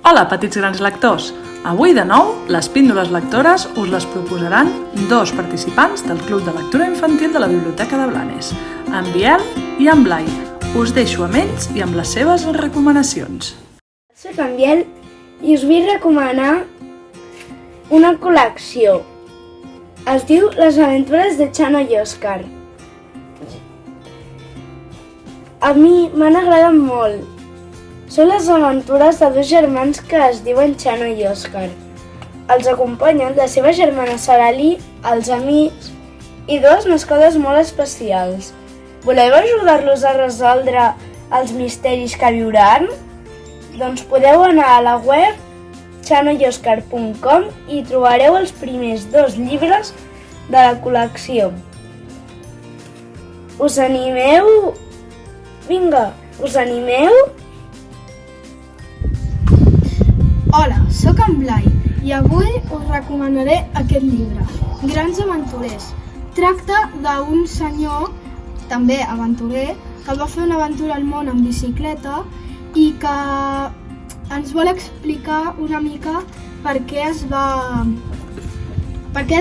Hola, petits grans lectors! Avui, de nou, les píndoles lectores us les proposaran dos participants del Club de Lectura Infantil de la Biblioteca de Blanes, en Biel i en Blai. Us deixo amb ells i amb les seves recomanacions. Soc en Biel i us vull recomanar una col·lecció. Es diu Les aventures de Chano i Òscar. A mi m'han agradat molt. Són les aventures de dos germans que es diuen Chano i Òscar. Els acompanyen la seva germana Sarali, els amics i dues mascotes molt especials. Voleu ajudar-los a resoldre els misteris que viuran? Doncs podeu anar a la web chanoyoscar.com i trobareu els primers dos llibres de la col·lecció. Us animeu? Vinga, us animeu? Hola, sóc en Blai i avui us recomanaré aquest llibre, Grans aventurers. Tracta d'un senyor, també aventurer, que va fer una aventura al món en bicicleta i que ens vol explicar una mica per què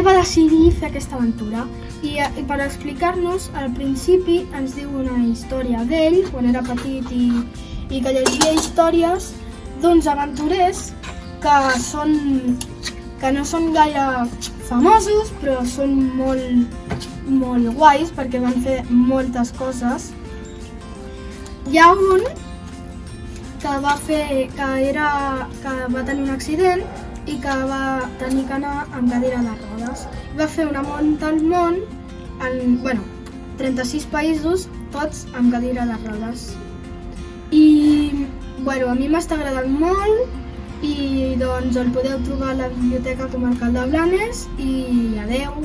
va decidir fer aquesta aventura. I per explicar-nos, al principi ens diu una història d'ell, quan era petit i que llegia històries d'uns aventurers que no són gaire famosos, però són molt guais perquè van fer moltes coses. Hi ha un que va tenir un accident i que va tenir que anar amb cadira de rodes. Va fer una volta al món en 36 països, tots amb cadira de rodes. I a mi m'està agradant molt i doncs el podeu trobar a la Biblioteca Comarcal de Blanes i adeu!